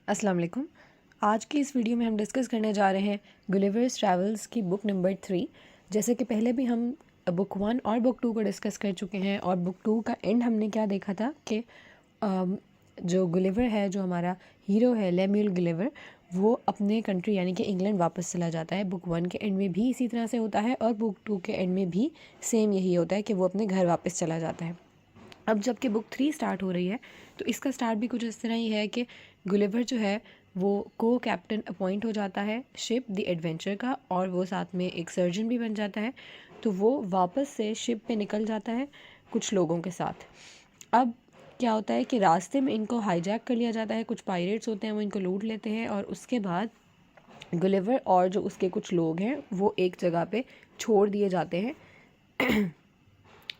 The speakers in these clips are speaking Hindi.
अस्सलाम वालेकुम। आज की इस वीडियो में हम डिस्कस करने जा रहे हैं गुलिवर्स ट्रैवल्स की बुक नंबर 3। जैसे कि पहले भी हम बुक 1 और बुक 2 को डिस्कस कर चुके हैं और बुक 2 का एंड हमने क्या देखा था कि जो गुलिवर है, जो हमारा हीरो है लेम्यूल गुलिवर, वो अपने कंट्री यानी कि इंग्लैंड वापस चला जाता है। बुक 1 के एंड में भी इसी तरह से होता है और बुक 2 के एंड में भी सेम यही होता है कि वो अपने घर वापस चला जाता है। अब जबकि बुक 3 स्टार्ट हो रही है तो इसका स्टार्ट भी कुछ इस तरह ही है कि गुलिवर जो है वो को कैप्टन अपॉइंट हो जाता है शिप द एडवेंचर का, और वो साथ में एक सर्जन भी बन जाता है। तो वो वापस से शिप पे निकल जाता है कुछ लोगों के साथ। अब क्या होता है कि रास्ते में इनको हाईजैक कर लिया जाता है, कुछ पायरेट्स होते हैं वो इनको लूट लेते हैं, और उसके बाद गुलिवर और जो उसके कुछ लोग हैं वो एक जगह पे छोड़ दिए जाते हैं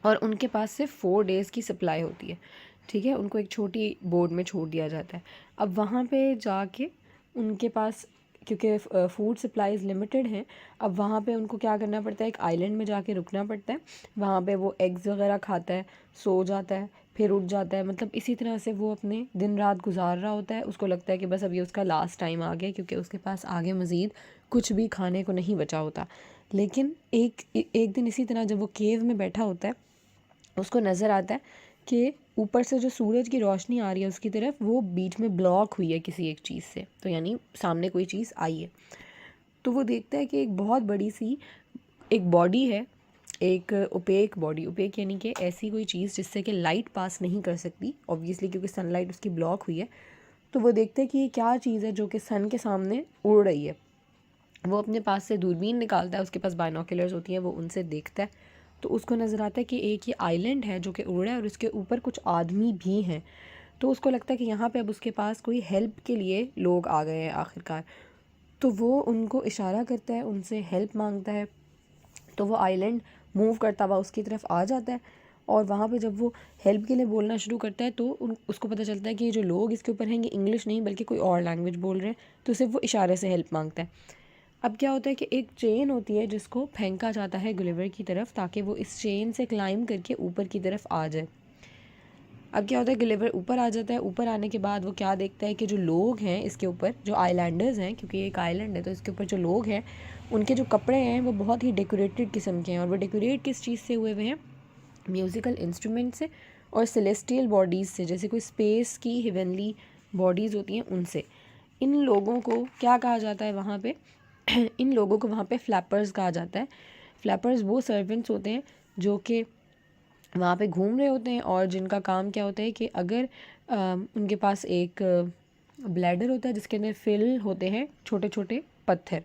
और उनके पास सिर्फ 4 डेज़ की सप्लाई होती है। ठीक है, उनको एक छोटी बोट में छोड़ दिया जाता है। अब वहाँ पे जाके उनके पास, क्योंकि फूड सप्लाईज लिमिटेड हैं, अब वहाँ पे उनको क्या करना पड़ता है, एक आइलैंड में जाके रुकना पड़ता है। वहाँ पे वो एग्स वगैरह खाता है, सो जाता है, फिर उठ जाता है। मतलब इसी तरह से वो अपने दिन रात गुजार रहा होता है। उसको लगता है कि बस अब ये उसका लास्ट टाइम आ गया, क्योंकि उसके पास आगे मज़ीद कुछ भी खाने को नहीं बचा होता। लेकिन एक दिन इसी तरह जब वो केव में बैठा होता है, उसको नज़र आता है कि ऊपर से जो सूरज की रोशनी आ रही है उसकी तरफ, वो बीच में ब्लॉक हुई है किसी एक चीज़ से, तो यानी सामने कोई चीज़ आई है। तो वो देखता है कि एक बहुत बड़ी सी एक बॉडी है, एक ओपेक बॉडी। ओपेक यानी कि ऐसी कोई चीज़ जिससे कि लाइट पास नहीं कर सकती, ऑब्वियसली क्योंकि सनलाइट उसकी ब्लॉक हुई है। तो वो देखते हैं कि ये क्या चीज़ है जो कि सन के सामने उड़ रही है। वो अपने पास से दूरबीन निकालता है, उसके पास बाइनोकुलर्स होती हैं, वो उनसे देखता है। तो उसको नज़र आता है कि एक ये आइलैंड है जो कि उड़ रहा है और उसके ऊपर कुछ आदमी भी हैं। तो उसको लगता है कि यहाँ पे अब उसके पास कोई हेल्प के लिए लोग आ गए हैं आखिरकार। तो वो उनको इशारा करता है, उनसे हेल्प मांगता है। तो वो आइलैंड मूव करता हुआ उसकी तरफ आ जाता है, और वहाँ पे जब वो हेल्प के लिए बोलना शुरू करता है तो उसको पता चलता है कि ये जो लोग इसके ऊपर हैं ये इंग्लिश नहीं बल्कि कोई और लैंग्वेज बोल रहे हैं। तो सिर्फ वो इशारे से हेल्प मांगता है। अब क्या होता है कि एक चेन होती है जिसको फेंका जाता है गुलिवर की तरफ, ताकि वो इस चेन से क्लाइंब करके ऊपर की तरफ आ जाए। अब क्या होता है, गुलिवर ऊपर आ जाता है। ऊपर आने के बाद वो क्या देखता है कि जो लोग हैं इसके ऊपर, जो आइलैंडर्स हैं, क्योंकि ये एक आइलैंड है तो इसके ऊपर जो लोग हैं उनके जो कपड़े हैं वो बहुत ही डेकोरेटेड किस्म के हैं। और वो डेकोरेट किस चीज़ से हुए हुए हैं, म्यूज़िकल इंस्ट्रूमेंट से और सेलेस्टियल बॉडीज़ से, जैसे कोई स्पेस की हेवनली बॉडीज़ होती हैं उनसे। इन लोगों को क्या कहा जाता है वहाँ पे इन लोगों को वहाँ पे फ्लैपर्स कहा जाता है। फ्लैपर्स वो सर्वेंट्स होते हैं जो कि वहाँ पे घूम रहे होते हैं और जिनका काम क्या होता है कि अगर उनके पास एक ब्लैडर होता है जिसके अंदर फिल होते हैं छोटे छोटे पत्थर,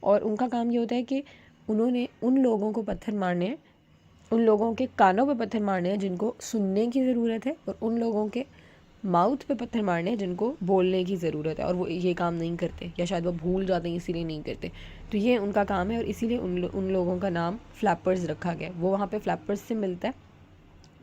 और उनका काम ये होता है कि उन्होंने उन लोगों को पत्थर मारने हैं, उन लोगों के कानों पे पत्थर मारने हैं जिनको सुनने की ज़रूरत है, और उन लोगों के माउथ पे पत्थर मारने हैं जिनको बोलने की ज़रूरत है, और वो ये काम नहीं करते, या शायद वो भूल जाते हैं इसीलिए नहीं करते। तो ये उनका काम है और इसीलिए उन लोगों का नाम फ्लैपर्स रखा गया। वो वहाँ पे फ्लैपर्स से मिलता है,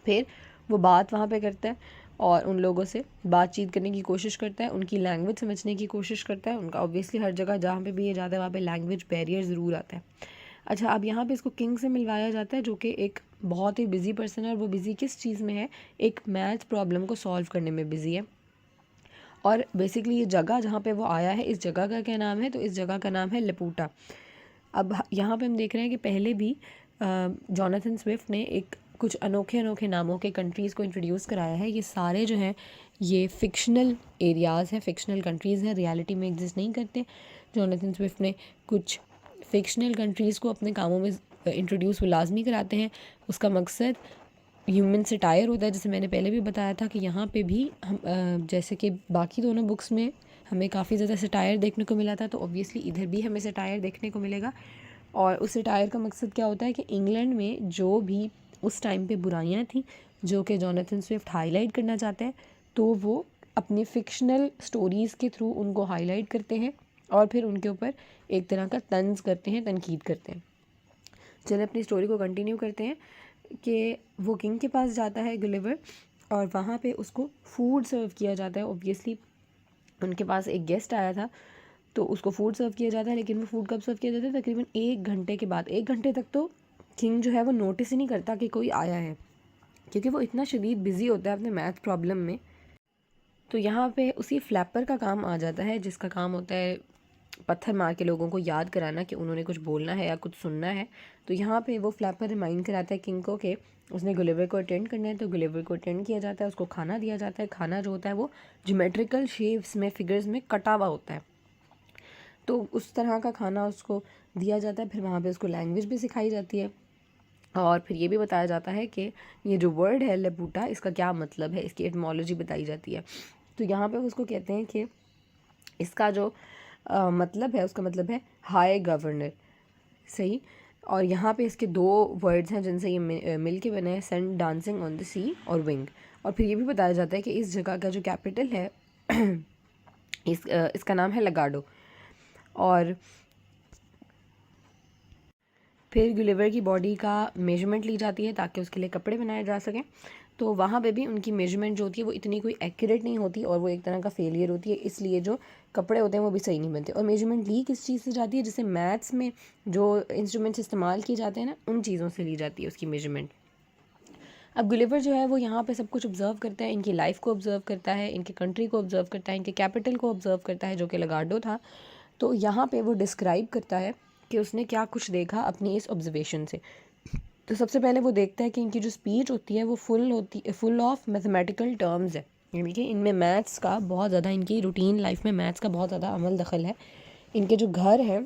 फिर वो बात वहाँ पे करता है और उन लोगों से बातचीत करने की कोशिश करता है, उनकी लैंग्वेज समझने की कोशिश करता है। उनका ऑब्वियसली हर जगह जहाँ पे भी ये जाता है वहाँ पे लैंग्वेज बैरियर ज़रूर आता है। अच्छा, अब यहाँ पे इसको किंग से मिलवाया जाता है जो कि एक बहुत ही बिजी पर्सन है, और वो बिज़ी किस चीज़ में है, एक मैथ प्रॉब्लम को सॉल्व करने में बिज़ी है। और बेसिकली ये जगह जहाँ पे वो आया है, इस जगह का क्या नाम है, तो इस जगह का नाम है लपूटा। अब यहाँ पे हम देख रहे हैं कि पहले भी जॉनथन स्विफ्ट ने एक कुछ अनोखे अनोखे नामों के कंट्रीज़ को इंट्रोड्यूस कराया है। ये सारे जो हैं ये फ़िक्शनल एरियाज़ हैं, फ़िक्शनल कंट्रीज़ हैं, रियलिटी में एग्जिस्ट नहीं करते। जॉनथन स्विफ्ट ने कुछ फ़िक्शनल कंट्रीज़ को अपने कामों में इंट्रोड्यूस वो लाजमी कराते हैं। उसका मकसद ह्यूमन सटायर होता है। जैसे मैंने पहले भी बताया था कि यहाँ पे भी हम जैसे कि बाकी दोनों बुक्स में हमें काफ़ी ज़्यादा सटायर देखने को मिला था, तो ऑब्वियसली इधर भी हमें सटायर देखने को मिलेगा। और उस सटायर का मकसद क्या होता है कि इंग्लैंड में जो भी उस टाइम पे बुराइयाँ थी जो कि जॉनथन स्विफ्ट हाईलाइट करना चाहते हैं, तो वो अपनी फ़िक्शनल स्टोरीज़ के थ्रू उनको हाईलाइट करते हैं और फिर उनके ऊपर एक तरह का तंज करते हैं, तनकीद करते हैं। चलिए अपनी स्टोरी को कंटिन्यू करते हैं कि वो किंग के पास जाता है गुलिवर, और वहाँ पे उसको फूड सर्व किया जाता है। ऑब्वियसली उनके पास एक गेस्ट आया था तो उसको फूड सर्व किया जाता है, लेकिन वो फूड कब सर्व किया जाता है, तकरीबन 1 घंटे के बाद। 1 घंटे तक तो किंग जो है वो नोटिस ही नहीं करता कि कोई आया है, क्योंकि वो इतना शदीद बिजी होता है अपने मैथ प्रॉब्लम में। तो यहाँ पे उसी फ्लैपर का काम आ जाता है, जिसका काम होता है पत्थर मार के लोगों को याद कराना कि उन्होंने कुछ बोलना है या कुछ सुनना है। तो यहाँ पे वो फ्लैपर रिमाइंड कराता है किंग को कि उसने गुलिवर को अटेंड करना है। तो गुलिवर को अटेंड किया जाता है, उसको खाना दिया जाता है। खाना जो होता है वो ज्योमेट्रिकल शेप्स में, फिगर्स में कटा हुआ होता है, तो उस तरह का खाना उसको दिया जाता है। फिर वहाँ पे उसको लैंग्वेज भी सिखाई जाती है और फिर ये भी बताया जाता है कि ये जो वर्ड है लेपूटा, इसका क्या मतलब है, इसकी एटमोलॉजी बताई जाती है। तो यहाँ पे उसको कहते हैं कि इसका जो मतलब है, उसका मतलब है हाई गवर्नर, सही। और यहाँ पे इसके 2 वर्ड्स हैं जिनसे ये मिल के बने हैं, सन डांसिंग ऑन द सी और विंग। और फिर ये भी बताया जाता है कि इस जगह का जो कैपिटल है इसका नाम है लगाडो। और फिर गुलिवर की बॉडी का मेजरमेंट ली जाती है ताकि उसके लिए कपड़े बनाए जा सकें। तो वहाँ पे भी उनकी मेजरमेंट जो होती है वो इतनी कोई एक्यूरेट नहीं होती और वो एक तरह का फेलियर होती है, इसलिए जो कपड़े होते हैं वो भी सही नहीं बनते। और मेजरमेंट ली किस चीज़ से जाती है, जैसे मैथ्स में जो इंस्ट्रूमेंट्स इस्तेमाल किए जाते हैं ना, उन चीज़ों से ली जाती है उसकी मेजरमेंट। अब गुलिवर जो है वो यहाँ पे सब कुछ ऑब्जर्व करता है, इनकी लाइफ को ऑब्जर्व करता है, इनके कंट्री को ऑब्जर्व करता है, इनके कैपिटल को ऑब्जर्व करता है जो कि लगाडो था। तो यहाँ पे वो डिस्क्राइब करता है कि उसने क्या कुछ देखा अपनी इस ऑब्जर्वेशन से। तो सबसे पहले वो देखता है कि इनकी जो स्पीच होती है वो फुल ऑफ मैथमेटिकल टर्म्स है, यानी कि इनमें मैथ्स का बहुत ज़्यादा, इनकी रूटीन लाइफ में मैथ्स का बहुत ज़्यादा अमल दखल है। इनके जो घर हैं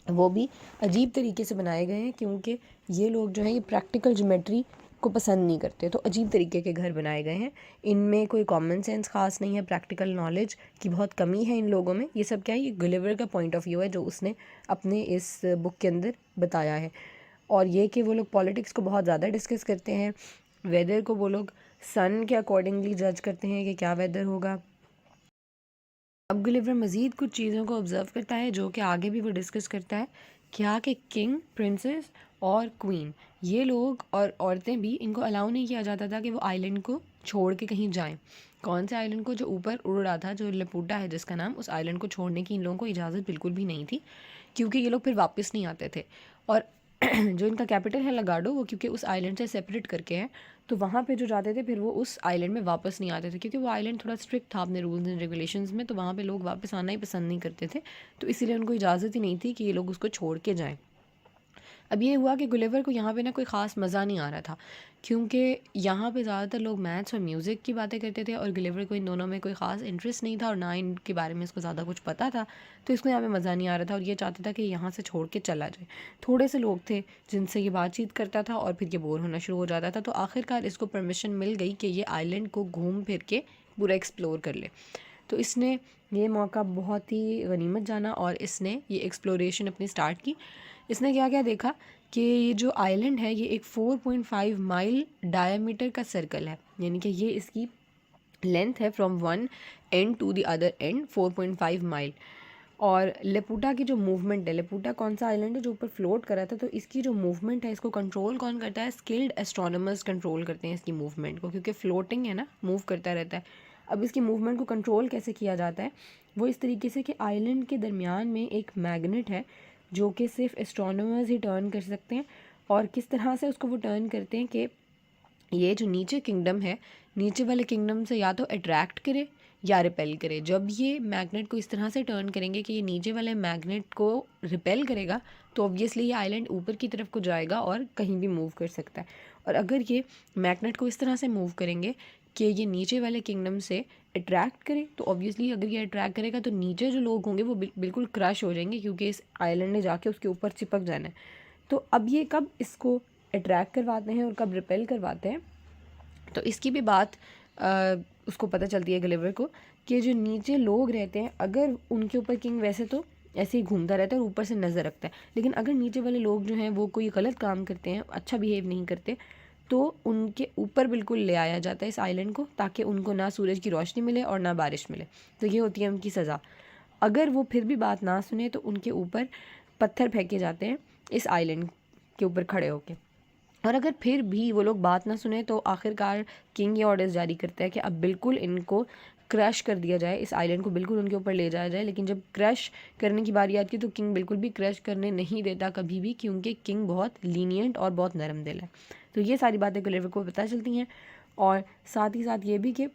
वो भी अजीब तरीके से बनाए गए हैं, क्योंकि ये लोग जो हैं ये प्रैक्टिकल ज्योमेट्री को पसंद नहीं करते, तो अजीब तरीके के घर बनाए गए हैं। इनमें कोई कॉमन सेंस खास नहीं है, प्रैक्टिकल नॉलेज की बहुत कमी है इन लोगों में। ये सब क्या है, ये गुलिवर का पॉइंट ऑफ व्यू है जो उसने अपने इस बुक के अंदर बताया है। और ये कि वो लोग पॉलिटिक्स को बहुत ज़्यादा डिस्कस करते हैं, वेदर को वो लोग सन के अकॉर्डिंगली जज करते हैं कि क्या वेदर होगा। अब गुलिवर मज़ीद कुछ चीज़ों को ऑब्ज़र्व करता है जो कि आगे भी वो डिस्कस करता है, क्या कि किंग, प्रिंसेस और क्वीन, ये लोग और औरतें भी, इनको अलाउ नहीं किया जाता था कि वो आइलैंड को छोड़ के कहीं जाएं। कौन से आइलैंड को, जो ऊपर उड़ रहा था, जो लेपूटा है जिसका नाम, उस आइलैंड को छोड़ने की इन लोगों को इजाज़त बिल्कुल भी नहीं थी, क्योंकि ये लोग फिर वापस नहीं आते थे। और जो इनका कैपिटल है लगाडो, वो क्योंकि उस आइलैंड से सेपरेट करके है, तो वहाँ पे जो जाते थे फिर वो उस आइलैंड में वापस नहीं आते थे, क्योंकि वो आइलैंड थोड़ा स्ट्रिक्ट था अपने रूल्स एंड रेगुलेशंस में, तो वहाँ पे लोग वापस आना ही पसंद नहीं करते थे। तो इसीलिए उनको इजाज़त ही नहीं थी कि ये लोग उसको छोड़ के जाएँ। अब ये हुआ कि गुलिवर को यहाँ पे ना कोई ख़ास मज़ा नहीं आ रहा था, क्योंकि यहाँ पे ज़्यादातर लोग मैथ्स और म्यूज़िक की बातें करते थे और गुलिवर को इन दोनों में कोई ख़ास इंटरेस्ट नहीं था और ना इनके बारे में इसको ज़्यादा कुछ पता था। तो इसको यहाँ पे मज़ा नहीं आ रहा था और ये चाहता था कि यहाँ से छोड़ के चला जाए। थोड़े से लोग थे जिनसे ये बातचीत करता था और फिर ये बोर होना शुरू हो जाता था। तो आखिरकार इसको परमिशन मिल गई कि ये आइलैंड को घूम फिर के पूरा एक्सप्लोर कर ले। तो इसने ये मौका बहुत ही गनीमत जाना और इसने ये एक्सप्लोरेशन अपनी स्टार्ट की। इसने क्या क्या देखा कि ये जो आइलैंड है ये एक 4.5 माइल डायमीटर का सर्कल है, यानी कि ये इसकी लेंथ है from one end to the other end 4.5 mile. और लेपूटा की जो मूवमेंट है, लेपूटा कौन सा आइलैंड है जो ऊपर फ्लोट कर रहा था, तो इसकी जो मूवमेंट है इसको कंट्रोल कौन करता है, स्किल्ड एस्ट्रोनॉमर्स कंट्रोल करते हैं इसकी मूवमेंट को, क्योंकि फ्लोटिंग है ना, मूव करता रहता है। अब इसकी मूवमेंट को कंट्रोल कैसे किया जाता है, वो इस तरीके से कि आइलैंड के दरमियान में एक मैग्नेट है जो कि सिर्फ एस्ट्रोनॉमर्स ही टर्न कर सकते हैं। और किस तरह से उसको वो टर्न करते हैं कि ये जो नीचे किंगडम है, नीचे वाले किंगडम से या तो अट्रैक्ट करे या रिपेल करे। जब ये मैग्नेट को इस तरह से टर्न करेंगे कि ये नीचे वाले मैग्नेट को रिपेल करेगा, तो ऑब्वियसली ये आइलैंड ऊपर की तरफ को जाएगा और कहीं भी मूव कर सकता है। और अगर ये मैग्नेट को इस तरह से मूव करेंगे कि ये नीचे वाले किंगडम से अट्रैक्ट करे, तो ऑब्वियसली अगर ये अट्रैक्ट करेगा तो नीचे जो लोग होंगे वो बिल्कुल क्रश हो जाएंगे, क्योंकि इस आइलैंड ने जाके उसके ऊपर चिपक जाना है। तो अब ये कब इसको अट्रैक्ट करवाते हैं और कब रिपेल करवाते हैं, तो इसकी भी बात उसको पता चलती है गुलिवर को, कि जो नीचे लोग रहते हैं अगर उनके ऊपर किंग वैसे तो ऐसे ही घूमता रहता है और ऊपर से नज़र रखता है, लेकिन अगर नीचे वाले लोग जो हैं वो कोई गलत काम करते हैं, अच्छा बिहेव नहीं करते, तो उनके ऊपर बिल्कुल ले आया जाता है इस आइलैंड को, ताकि उनको ना सूरज की रोशनी मिले और ना बारिश मिले। तो ये होती है उनकी सज़ा। अगर वो फिर भी बात ना सुने तो उनके ऊपर पत्थर फेंके जाते हैं इस आइलैंड के ऊपर खड़े होके। और अगर फिर भी वो लोग बात ना सुने तो आखिरकार किंग ये ऑर्डर्स जारी करता है कि अब बिल्कुल इनको क्रश कर दिया जाए, इस आइलैंड को बिल्कुल उनके ऊपर ले जाया जाए। लेकिन जब क्रश करने की बारी आती है तो किंग बिल्कुल भी क्रश करने नहीं देता कभी भी, क्योंकि किंग बहुत लीनियंट और बहुत नरम दिल है। तो ये सारी बातें गुलिवर को पता चलती हैं। और साथ ही साथ ये भी कि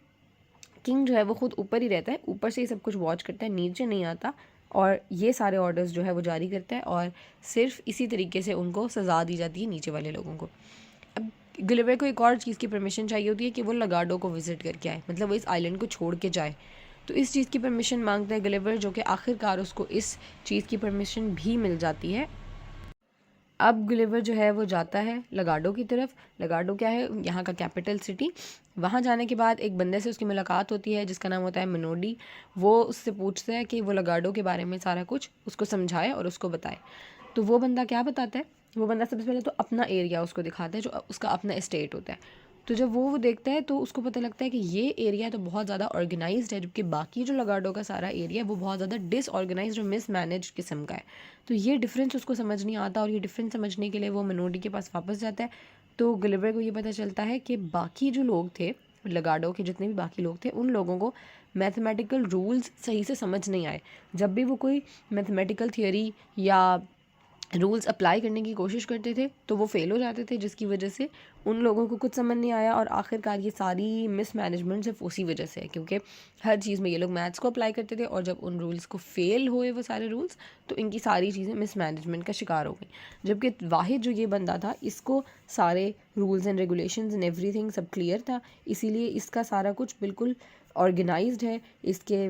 किंग जो है वो खुद ऊपर ही रहता है, ऊपर से ही सब कुछ वॉच करता है, नीचे नहीं आता और ये सारे ऑर्डर्स जो है वो जारी करता है और सिर्फ इसी तरीके से उनको सज़ा दी जाती है नीचे वाले लोगों को। अब गुलिवर को एक और चीज़ की परमिशन चाहिए होती है कि वो लगाडो को विज़िट करके आए, मतलब वो इस आइलैंड को छोड़ के जाए। तो इस चीज़ की परमिशन मांगता है गुलिवर, जो कि आखिरकार उसको इस चीज़ की परमिशन भी मिल जाती है। अब गुलिवर जो है वो जाता है लगाडो की तरफ। लगाडो क्या है, यहाँ का कैपिटल सिटी। वहाँ जाने के बाद एक बंदे से उसकी मुलाकात होती है जिसका नाम होता है मिनोडी। वो उससे पूछता है कि वो लगाडो के बारे में सारा कुछ उसको समझाए और उसको बताए। तो वो बंदा क्या बताता है, वो बंदा सबसे पहले तो अपना एरिया उसको दिखाता है, जो उसका अपना एस्टेट होता है। तो जब वो देखता है तो उसको पता लगता है कि ये एरिया तो बहुत ज़्यादा ऑर्गेनाइज्ड है, जबकि बाकी जो लगाडो का सारा एरिया है वो बहुत ज़्यादा डिसऑर्गेनाइज्ड और मिसमैनेज किस्म का है। तो ये डिफरेंस उसको समझ नहीं आता और ये डिफरेंस समझने के लिए वो मिनोडी के पास वापस जाता है। तो गुलिवर को ये पता चलता है कि बाकी जो लोग थे, लगाडो के जितने भी बाकी लोग थे, उन लोगों को मैथमेटिकल रूल्स सही से समझ नहीं आए। जब भी वो कोई मैथमेटिकल थियोरी या रूल्स अप्लाई करने की कोशिश करते थे तो वो फेल हो जाते थे, जिसकी वजह से उन लोगों को कुछ समझ नहीं आया। और आखिरकार ये सारी मिसमैनेजमेंट सिर्फ उसी वजह से है, क्योंकि हर चीज़ में ये लोग मैथ्स को अप्लाई करते थे और जब उन रूल्स को फेल हुए वो सारे रूल्स, तो इनकी सारी चीज़ें मिसमैनेजमेंट का शिकार हो गई। जबकि वाहिद जो ये बंदा था, इसको सारे rules and regulations and everything सब क्लियर था, इसीलिए इसका सारा कुछ बिल्कुल ऑर्गेनाइज्ड है। इसके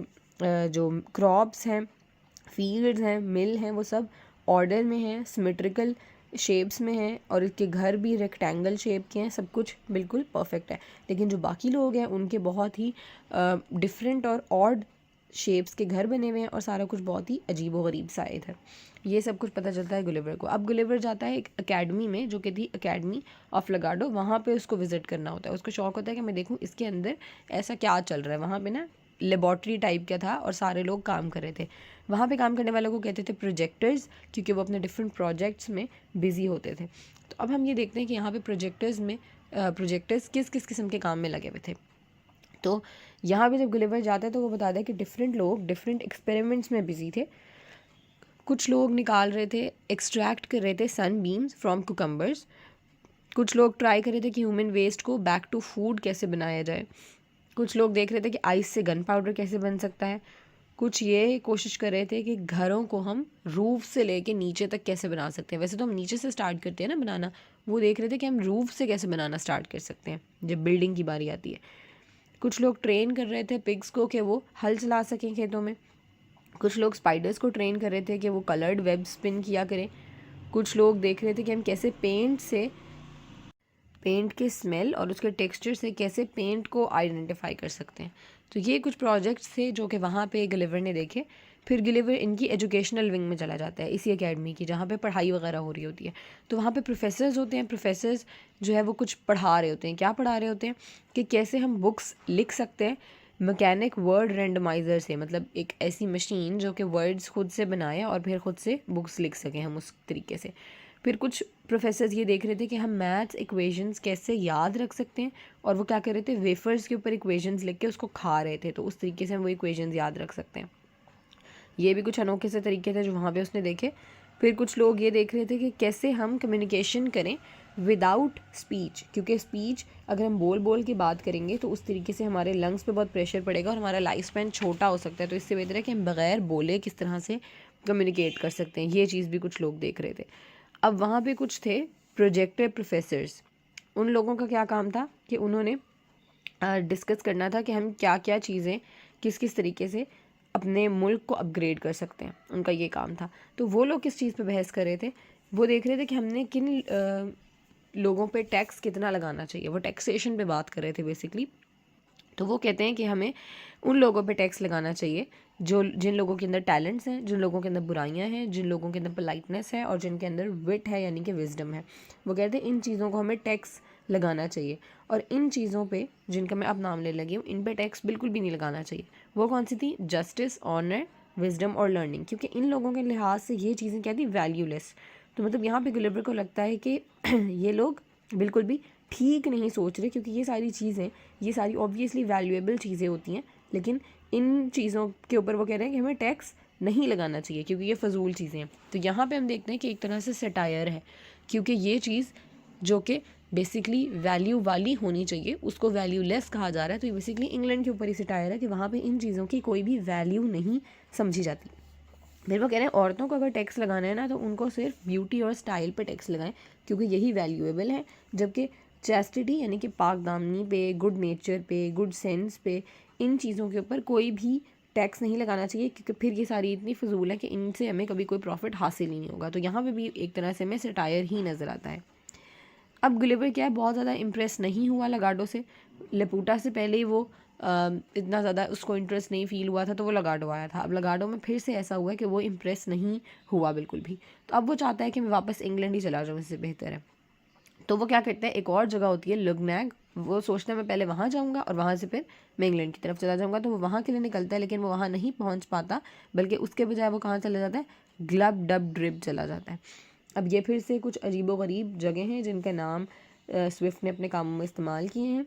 जो क्रॉप्स हैं, फील्ड्स हैं, मिल हैं, वो सब ऑर्डर में हैं, सिमेट्रिकल शेप्स में हैं और इसके घर भी रेक्टेंगल शेप के हैं, सब कुछ बिल्कुल परफेक्ट है। लेकिन जो बाकी लोग हैं उनके बहुत ही डिफरेंट और ऑड शेप्स के घर बने हुए हैं और सारा कुछ बहुत ही अजीब व गरीब सा है इधर। ये सब कुछ पता चलता है गुलिवर को। अब गुलिवर जाता है एक अकेडमी में, जो कि थी अकेडमी ऑफ लगाडो। वहाँ पे उसको विज़िट करना होता है। उसको शौक होता है कि मैं देखूँ इसके अंदर ऐसा क्या चल रहा है। वहाँ पे ना लेबॉर्ट्री टाइप का था और सारे लोग काम कर रहे थे। वहाँ पे काम करने वालों को कहते थे प्रोजेक्टर्स, क्योंकि वो अपने डिफरेंट प्रोजेक्ट्स में बिज़ी होते थे। तो अब हम ये देखते हैं कि यहाँ पे प्रोजेक्टर्स किस किस किस्म के काम में लगे हुए थे। तो यहाँ पे जब गुलिवर जाता है तो वो बताता है कि डिफरेंट लोग डिफरेंट एक्सपेरिमेंट्स में बिज़ी थे। कुछ लोग निकाल रहे थे, एक्सट्रैक्ट कर रहे थे सन बीम्स फ्रॉम कुकम्बर्स। कुछ लोग ट्राई कर रहे थे कि ह्यूमन वेस्ट को बैक टू फूड कैसे बनाया जाए। कुछ लोग देख रहे थे कि आइस से गन पाउडर कैसे बन सकता है। कुछ ये कोशिश कर रहे थे कि घरों को हम रूफ से लेके नीचे तक कैसे बना सकते हैं। वैसे तो हम नीचे से स्टार्ट करते हैं ना बनाना, वो देख रहे थे कि हम रूफ से कैसे बनाना स्टार्ट कर सकते हैं जब बिल्डिंग की बारी आती है। कुछ लोग ट्रेन कर रहे थे पिग्स को कि वो हल चला सकें खेतों में। कुछ लोग स्पाइडर्स को ट्रेन कर रहे थे कि वो कलर्ड वेब स्पिन किया करें। कुछ लोग देख रहे थे कि हम कैसे पेंट के स्मेल और उसके टेक्सचर से कैसे पेंट को आइडेंटिफाई कर सकते हैं। तो ये कुछ प्रोजेक्ट्स थे जो कि वहाँ पे गुलिवर ने देखे। फिर गुलिवर इनकी एजुकेशनल विंग में चला जाता है, इसी एकेडमी की, जहाँ पे पढ़ाई वगैरह हो रही होती है। तो वहाँ पे प्रोफेसर्स होते हैं। प्रोफेसर्स जो है वो कुछ पढ़ा रहे होते हैं। क्या पढ़ा रहे होते हैं कि कैसे हम बुक्स लिख सकते हैं मैकेनिक वर्ड रेंडमाइज़र से, मतलब एक ऐसी मशीन जो कि वर्ड्स खुद से बनाए और फिर खुद से बुक्स लिख सकें हम उस तरीके से। फिर कुछ प्रोफेसर्स ये देख रहे थे कि हम मैथ्स इक्वेशंस कैसे याद रख सकते हैं, और वो क्या कर रहे थे, वेफर्स के ऊपर इक्वेशंस लिख के उसको खा रहे थे, तो उस तरीके से हम वो इक्वेशंस याद रख सकते हैं। ये भी कुछ अनोखे से तरीके थे जो वहाँ पे उसने देखे। फिर कुछ लोग ये देख रहे थे कि कैसे हम कम्युनिकेशन करें विदाउट स्पीच, क्योंकि स्पीच अगर हम बोल बोल के बात करेंगे तो उस तरीके से हमारे लंग्स पे बहुत प्रेशर पड़ेगा और हमारा लाइफ स्पैन छोटा हो सकता है। तो इससे बेहतर है कि हम बग़ैर बोले किस तरह से कम्युनिकेट कर सकते हैं। ये चीज़ भी कुछ लोग देख रहे थे। अब वहाँ पे कुछ थे प्रोजेक्टर प्रोफेसर्स। उन लोगों का क्या काम था कि उन्होंने डिस्कस करना था कि हम क्या क्या चीज़ें किस किस तरीके से अपने मुल्क को अपग्रेड कर सकते हैं। उनका ये काम था। तो वो लोग किस चीज़ पे बहस कर रहे थे, वो देख रहे थे कि हमने किन लोगों पे टैक्स कितना लगाना चाहिए। वो टैक्सेशन पे बात कर रहे थे बेसिकली। तो वो कहते हैं कि हमें उन लोगों पे टैक्स लगाना चाहिए जिन लोगों के अंदर टैलेंट्स हैं, जिन लोगों के अंदर बुराइयां हैं, जिन लोगों के अंदर पोलाइटनेस है और जिनके अंदर विट है यानी कि विजडम है। वो कहते हैं इन चीज़ों को हमें टैक्स लगाना चाहिए, और इन चीज़ों पे जिनका मैं अब नाम ले लगी हूँ, इन पे टैक्स बिल्कुल भी नहीं लगाना चाहिए। वो कौन सी थी? जस्टिस, ऑनर, विजडम और लर्निंग। क्योंकि इन लोगों के लिहाज से ये चीज़ें क्या थी? वैल्यूलेस। तो मतलब यहाँ पे गुलिवर को लगता है कि ये लोग बिल्कुल भी ठीक नहीं सोच रहे, क्योंकि ये सारी चीज़ें, ये सारी ऑब्वियसली वैल्यूएबल चीज़ें होती हैं, लेकिन इन चीज़ों के ऊपर वो कह रहे हैं कि हमें टैक्स नहीं लगाना चाहिए क्योंकि ये फ़जूल चीज़ें हैं। तो यहाँ पे हम देखते हैं कि एक तरह से सटायर है, क्योंकि ये चीज़ जो कि बेसिकली वैल्यू वाली होनी चाहिए, उसको वैल्यूलेस कहा जा रहा है। तो ये बेसिकली इंग्लैंड के ऊपर ही सिटायर है कि वहाँ पे इन चीज़ों की कोई भी वैल्यू नहीं समझी जाती। फिर वो कह रहे हैं औरतों को अगर टैक्स लगाना है ना तो उनको सिर्फ ब्यूटी और स्टाइल पे टैक्स लगाएं क्योंकि यही वैल्यूएबल है, जबकि चैस्टिटी यानी कि पाक दामनी पे, गुड नेचर पे, गुड सेंस पे, इन चीज़ों के ऊपर कोई भी टैक्स नहीं लगाना चाहिए क्योंकि फिर ये सारी इतनी फजूल है कि इनसे हमें कभी कोई प्रॉफिट हासिल ही नहीं होगा। तो यहाँ पे भी एक तरह से हमें सटायर ही नज़र आता है। अब गुलिवर क्या है, बहुत ज़्यादा इम्प्रेस नहीं हुआ लगाडो से। लपूटा से पहले ही वो इतना ज़्यादा उसको इंटरेस्ट नहीं फील हुआ था तो वो लगाडो आया था। अब लगाडो में फिर से ऐसा हुआ है कि वो इम्प्रेस नहीं हुआ बिल्कुल भी, तो अब वो चाहता है कि मैं वापस इंग्लैंड ही चला जाऊँ, इससे बेहतर है। तो वो क्या करता है, एक और जगह होती है लुगनैग, वो सोचता है मैं पहले वहाँ जाऊँगा और वहाँ से फिर मैं इंग्लैंड की तरफ चला जाऊँगा। तो वो वहाँ के लिए निकलता है लेकिन वो वहाँ नहीं पहुँच पाता, बल्कि उसके बजाय वो कहाँ चला जाता है, ग्लब डब ड्रिब चला जाता है। अब ये फिर से कुछ अजीबोगरीब जगह हैं जिनके नाम स्विफ्ट ने अपने कामों में इस्तेमाल किए हैं।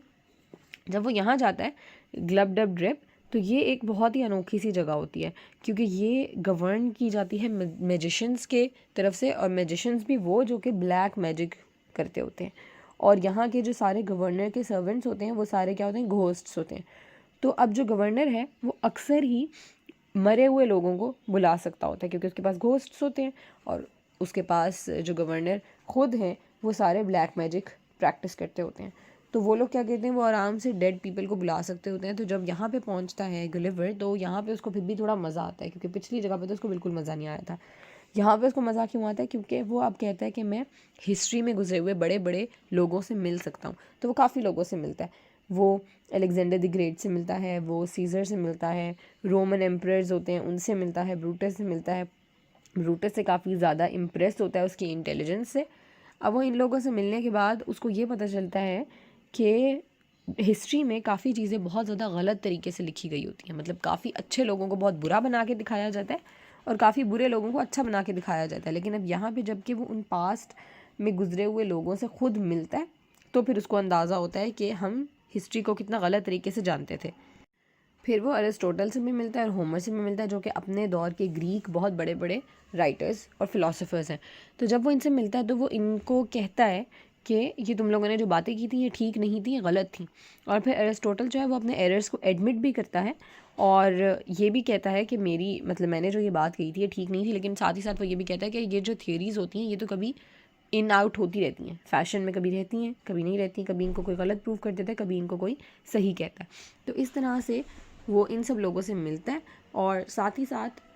जब वो यहाँ जाता है ग्लब डब ड्रिप, तो ये एक बहुत ही अनोखी सी जगह होती है क्योंकि ये गवर्न की जाती है मैजिशियंस के तरफ से, और मैजिशियंस भी वो जो कि ब्लैक मैजिक करते होते हैं। और यहाँ के जो सारे गवर्नर के सर्वेंट्स होते हैं वो सारे क्या होते हैं, घोस्ट्स होते हैं। तो अब जो गवर्नर है वो अक्सर ही मरे हुए लोगों को बुला सकता होता है क्योंकि उसके पास घोस्ट्स होते हैं, और उसके पास जो गवर्नर खुद हैं वो सारे ब्लैक मैजिक प्रैक्टिस करते होते हैं। तो वो लोग क्या कहते हैं, वो आराम से डेड पीपल को बुला सकते होते हैं। तो जब यहाँ पे पहुँचता है गुलिवर तो यहाँ पे उसको फिर भी थोड़ा मज़ा आता है क्योंकि पिछली जगह पे तो उसको बिल्कुल मज़ा नहीं आया था। यहाँ पे उसको मज़ा क्यों आता है, क्योंकि वो अब कहता है कि मैं हिस्ट्री में गुजरे हुए बड़े बड़े लोगों से मिल सकता हूँ। तो वो काफ़ी लोगों से मिलता है, वो अलेक्जेंडर द ग्रेट से मिलता है, वो सीज़र से मिलता है, रोमन एम्परर्स होते हैं उनसे मिलता है, ब्रूटस से मिलता है। ब्रूटस से काफ़ी ज़्यादा इम्प्रेस होता है उसकी इंटेलिजेंस से। अब वो इन लोगों से मिलने के बाद उसको ये पता चलता है कि हिस्ट्री में काफ़ी चीज़ें बहुत ज़्यादा गलत तरीके से लिखी गई होती हैं। मतलब काफ़ी अच्छे लोगों को बहुत बुरा बना के दिखाया जाता है और काफ़ी बुरे लोगों को अच्छा बना के दिखाया जाता है। लेकिन अब यहाँ पे जबकि वो उन पास्ट में गुजरे हुए लोगों से खुद मिलता है तो फिर उसको अंदाज़ा होता है कि हम हिस्ट्री को कितना गलत तरीके से जानते थे। फिर वो अरिस्टोटल से भी मिलता है और होमर से भी मिलता है जो कि अपने दौर के ग्रीक बहुत बड़े बड़े राइटर्स और फिलोसोफर्स हैं। तो जब वो इनसे मिलता है तो वो इनको कहता है कि ये तुम लोगों ने जो बातें की थी ये ठीक नहीं थी, ये गलत थी। और फिर अरिस्टोटल जो है वो अपने एरर्स को एडमिट भी करता है और ये भी कहता है कि मेरी मतलब मैंने जो ये बात कही थी ये ठीक नहीं थी, लेकिन साथ ही साथ वो ये भी कहता है कि ये जो थियरीज़ होती हैं ये तो कभी इन आउट होती रहती हैं, फैशन में कभी रहती हैं कभी नहीं रहती, कभी इनको कोई गलत प्रूव कर देता है, कभी इनको कोई सही कहता है। तो इस तरह से वो इन सब लोगों से मिलता है और साथ ही साथ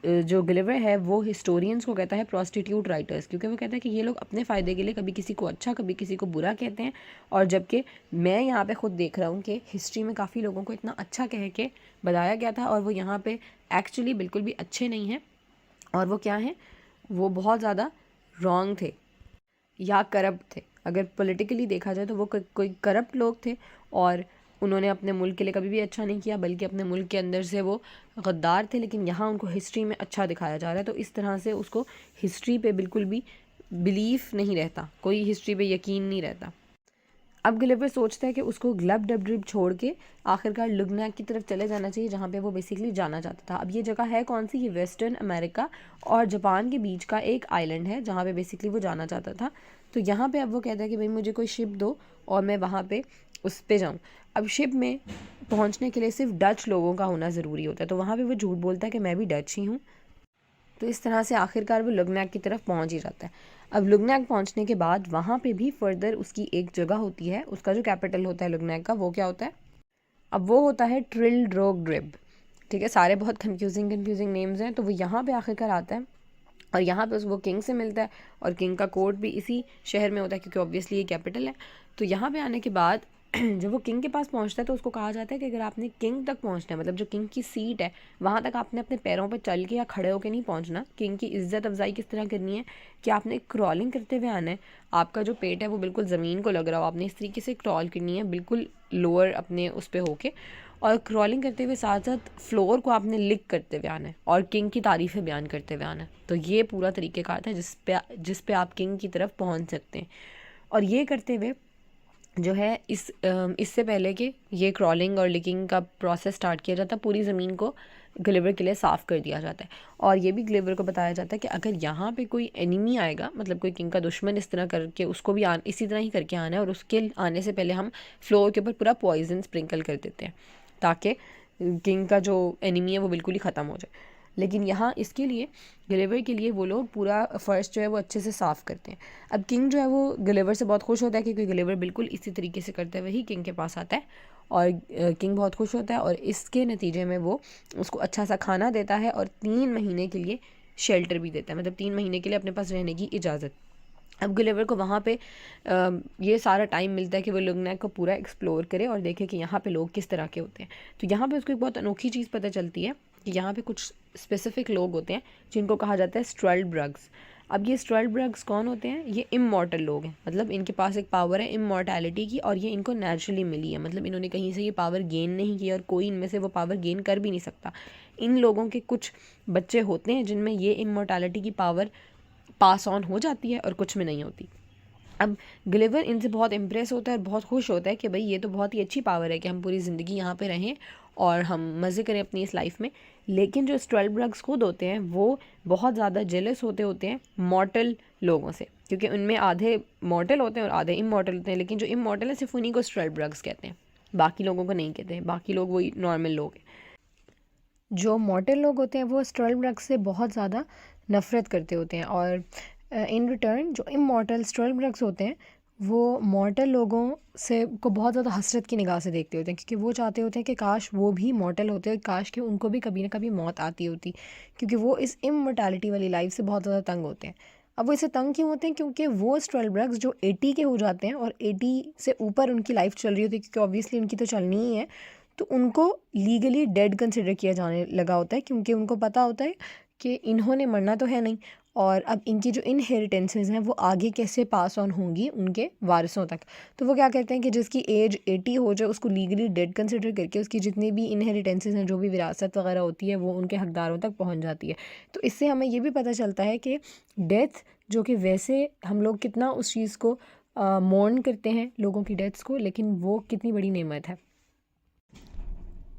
जो गुलिवर है वो हिस्टोरियंस को कहता है प्रॉस्टिट्यूट राइटर्स, क्योंकि वो कहता है कि ये लोग अपने फ़ायदे के लिए कभी किसी को अच्छा कभी किसी को बुरा कहते हैं। और जबकि मैं यहाँ पे ख़ुद देख रहा हूँ कि हिस्ट्री में काफ़ी लोगों को इतना अच्छा कह के बताया गया था और वो यहाँ पे एक्चुअली बिल्कुल भी अच्छे नहीं हैं, और वो क्या हैं, वो बहुत ज़्यादा रॉन्ग थे या करप्ट थे। अगर पॉलिटिकली देखा जाए तो वो कोई करप्ट लोग थे और उन्होंने अपने मुल्क के लिए कभी भी अच्छा नहीं किया, बल्कि अपने मुल्क के अंदर से वो गद्दार थे। लेकिन यहाँ उनको हिस्ट्री में अच्छा दिखाया जा रहा है, तो इस तरह से उसको हिस्ट्री पे बिल्कुल भी बिलीफ नहीं रहता, कोई हिस्ट्री पे यकीन नहीं रहता। अब गुलिवर सोचता है कि उसको ग्लब डब ड्रिब छोड़ के आखिरकार लुगनैग की तरफ चले जाना चाहिए जहाँ पे वो बेसिकली जाना चाहता था। अब ये जगह है कौन सी, ये वेस्टर्न अमेरिका और जापान के बीच का एक आइलैंड है जहाँ पे बेसिकली वो जाना चाहता था। तो यहाँ पे अब वो कहता है कि भाई मुझे कोई शिप दो और मैं वहाँ पे उस पर जाऊँ। अब शिप में पहुँचने के लिए सिर्फ डच लोगों का होना ज़रूरी होता है, तो वहाँ पर वो झूठ बोलता है कि मैं भी डच ही हूँ। तो इस तरह से आखिरकार वो लुगनैग की तरफ पहुँच ही जाता है। अब लुगनैग पहुँचने के बाद वहाँ पे भी फर्दर उसकी एक जगह होती है, उसका जो कैपिटल होता है लुगनैग का वो क्या होता है, अब वो होता है ट्रिल ड्रोग ड्रिब। ठीक है, सारे बहुत कंफ्यूजिंग नेम्स हैं। तो वो यहाँ पे आखिरकार आता है और यहाँ पे वो किंग से मिलता है और किंग का कोर्ट भी इसी शहर में होता है क्योंकि ऑब्वियसली ये कैपिटल है। तो यहाँ पे आने के बाद जब वो किंग के पास पहुँचता है तो उसको कहा जाता है कि अगर आपने किंग तक पहुँचना है, मतलब जो किंग की सीट है वहाँ तक आपने अपने पैरों पर चल के या खड़े होकर नहीं पहुँचना। किंग की इज़्ज़त अफजाई किस तरह करनी है कि आपने क्रॉलिंग करते हुए आना है, आपका जो पेट है वो बिल्कुल ज़मीन को लग रहा हो, आपने इस तरीके से क्रॉल करनी है बिल्कुल लोअर अपने उस पर होके, और क्रॉलिंग करते हुए साथ साथ फ्लोर को आपने लिक करते हुए आना है और किंग की तारीफ़ें बयान करते हुए आना है। तो ये पूरा तरीक़ेकार था जिस पे आप किंग की तरफ पहुँच सकते हैं। और ये करते हुए जो है इससे पहले कि ये क्रॉलिंग और लिकिंग का प्रोसेस स्टार्ट किया जाता है, पूरी ज़मीन को ग्लिवर के लिए साफ़ कर दिया जाता है। और ये भी ग्लिवर को बताया जाता है कि अगर यहाँ पे कोई एनिमी आएगा, मतलब कोई किंग का दुश्मन, इस तरह करके उसको भी इसी तरह ही करके आना है, और उसके आने से पहले हम फ्लोर के ऊपर पूरा पॉइजन स्प्रिंकल कर देते हैं ताकि किंग का जो एनिमी है वो बिल्कुल ही ख़त्म हो जाए। लेकिन यहाँ इसके लिए ग्लिवर के लिए वो लोग पूरा फ़र्श जो है वो अच्छे से साफ़ करते हैं। अब किंग जो है वो ग्लिवर से बहुत खुश होता है क्योंकि ग्लिवर बिल्कुल इसी तरीके से करते हुए ही किंग के पास आता है, और किंग बहुत खुश होता है और इसके नतीजे में वो उसको अच्छा सा खाना देता है और 3 महीने के लिए शेल्टर भी देता है, मतलब 3 महीने के लिए अपने पास रहने की इजाज़त। अब गुलिवर को वहाँ पे ये सारा टाइम मिलता है कि वो लुंगनेक को पूरा एक्सप्लोर करे और देखे कि यहाँ पे लोग किस तरह के होते हैं। तो यहाँ पे उसको एक बहुत अनोखी चीज़ पता चलती है कि यहाँ पे कुछ स्पेसिफ़िक लोग होते हैं जिनको कहा जाता है स्ट्रल्डब्रग्स। अब ये स्ट्रल्डब्रग्स कौन होते हैं? ये इमॉर्टल लोग हैं, मतलब इनके पास एक पावर है इमॉर्टैलिटी की, और ये इनको नेचुरली मिली है, मतलब इन्होंने कहीं से ये पावर गेन नहीं की और कोई इनमें से वो पावर गेन कर भी नहीं सकता। इन लोगों के कुछ बच्चे होते हैं जिनमें ये इमॉर्टैलिटी की पावर पास ऑन हो जाती है और कुछ में नहीं होती। अब ग्लिवर इनसे बहुत इम्प्रेस होता है और बहुत खुश होता है कि भाई ये तो बहुत ही अच्छी पावर है कि हम पूरी ज़िंदगी यहाँ पे रहें और हम मज़े करें अपनी इस लाइफ में। लेकिन जो स्ट्रल्डब्रग्स खुद होते हैं वो बहुत ज़्यादा जेलस होते हैं मॉर्टल लोगों से, क्योंकि उनमें आधे मॉर्टल होते हैं और आधे इमॉर्टल होते हैं, लेकिन जो इमॉर्टल है सिर्फ उन्हीं को स्ट्रल्डब्रग्स कहते हैं, बाकी लोगों को नहीं कहते हैं, बाकी लोग वही नॉर्मल लोग हैं। जो मॉर्टल लोग होते हैं वो स्ट्रल्डब्रग्स से बहुत ज़्यादा नफ़रत करते होते हैं, और इन रिटर्न जो इमॉर्टल स्ट्रल्डब्रग्स होते हैं वो मॉर्टल लोगों से को बहुत ज़्यादा हसरत की निगाह से देखते होते हैं, क्योंकि वो चाहते होते हैं कि काश वो भी मॉर्टल होते हैं, काश कि उनको भी कभी ना कभी मौत आती होती, क्योंकि वो इस इमॉर्टैलिटी वाली लाइफ से बहुत ज़्यादा तंग होते हैं। अब वो इससे तंग क्यों होते हैं? क्योंकि वो स्ट्रल्डब्रग्स जो 80 के हो जाते हैं और 80 से ऊपर उनकी लाइफ चल रही होती है, क्योंकि ऑब्वियसली उनकी तो चलनी ही है, तो उनको लीगली डेड कंसिडर किया जाने लगा होता है, क्योंकि उनको पता होता है कि इन्होंने मरना तो है नहीं, और अब इनकी जो इनहेरिटेंसेस हैं वो आगे कैसे पास ऑन होंगी उनके वारिसों तक। तो वो क्या कहते हैं कि जिसकी एज 80 हो जाए उसको लीगली डेड कंसिडर करके उसकी जितनी भी इनहेरिटेंसेस हैं, जो भी विरासत वगैरह होती है, वो उनके हकदारों तक पहुंच जाती है। तो इससे हमें ये भी पता चलता है कि डेथ, जो कि वैसे हम लोग कितना उस चीज़ को मोर्न करते हैं लोगों की डेथ्स को, लेकिन वो कितनी बड़ी नेमत है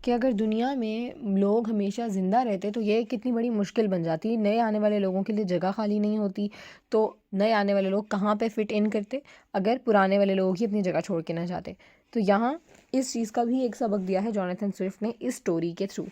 कि अगर दुनिया में लोग हमेशा ज़िंदा रहते तो ये कितनी बड़ी मुश्किल बन जाती। नए आने वाले लोगों के लिए जगह खाली नहीं होती, तो नए आने वाले लोग कहाँ पे फ़िट इन करते अगर पुराने वाले लोग ही अपनी जगह छोड़ के ना जाते। तो यहाँ इस चीज़ का भी एक सबक दिया है जोनाथन स्विफ्ट ने इस स्टोरी के थ्रू।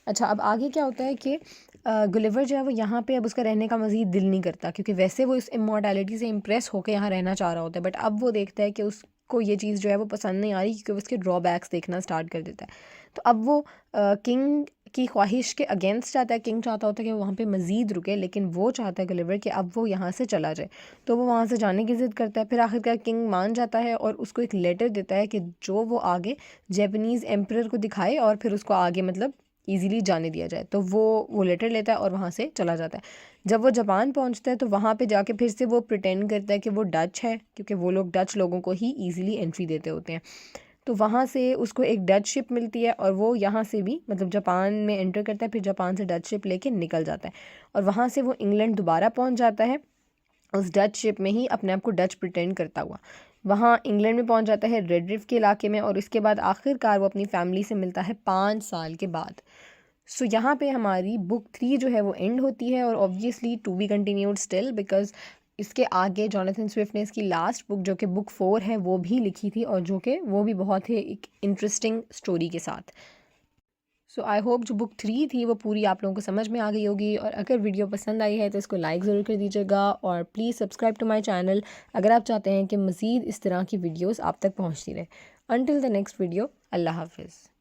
अच्छा, अब आगे क्या होता है कि गुलिवर जो है वो यहाँ पे अब उसका रहने का मज़ीद दिल नहीं करता, क्योंकि वैसे वो इस इमॉर्टैलिटी से इम्प्रेस होकर यहाँ रहना चाह रहा होता है, बट अब वो देखता है कि उसको ये चीज़ जो है वो पसंद नहीं आ रही, क्योंकि उसके ड्रॉबैक्स देखना स्टार्ट कर देता है। तो अब वो किंग की ख्वाहिश के अगेंस्ट जाता है। किंग चाहता होता है कि वो वहाँ पे मज़ीद रुके, लेकिन वो चाहता है गुलिवर कि अब वो यहाँ से चला जाए, तो वो वहाँ से जाने की ज़िद करता है। फिर आखिरकार किंग मान जाता है और उसको एक लेटर देता है कि जो वो आगे जापानीज़ एम्परर को दिखाए और फिर उसको आगे मतलब ईज़िली जाने दिया जाए। तो वो लेटर लेता है और वहाँ से चला जाता है। जब वो जापान पहुँचता है तो वहाँ पे जाके फिर से वो प्रिटेंड करता है कि वो डच है, क्योंकि वो लोग डच लोगों को ही ईज़िली एंट्री देते होते हैं। तो वहाँ से उसको एक डच शिप मिलती है और वो यहाँ से भी मतलब जापान में एंटर करता है, फिर जापान से डच शिप लेके निकल जाता है और वहाँ से वो इंग्लैंड दोबारा पहुँच जाता है उस डच शिप में ही, अपने आप को डच प्रिटेंड करता हुआ। वहाँ इंग्लैंड में पहुँच जाता है रेडरिफ के इलाके में, और इसके बाद आखिरकार वो अपनी फैमिली से मिलता है 5 साल के बाद। सो यहाँ पे हमारी बुक 3 जो है वो एंड होती है, और obviously to be continued still, because इसके आगे जोनाथन स्विफ्ट ने इसकी लास्ट बुक जो कि बुक 4 है वो भी लिखी थी, और जो कि वो भी बहुत ही एक इंटरेस्टिंग स्टोरी के साथ। सो आई होप जो बुक 3 थी वो पूरी आप लोगों को समझ में आ गई होगी, और अगर वीडियो पसंद आई है तो इसको लाइक ज़रूर कर दीजिएगा, और please subscribe to my channel अगर आप चाहते हैं कि मज़ीद इस तरह की वीडियोज़ आप तक पहुँचती रहे। अनटिल द नेक्स्ट वीडियो, अल्लाह हाफिज़।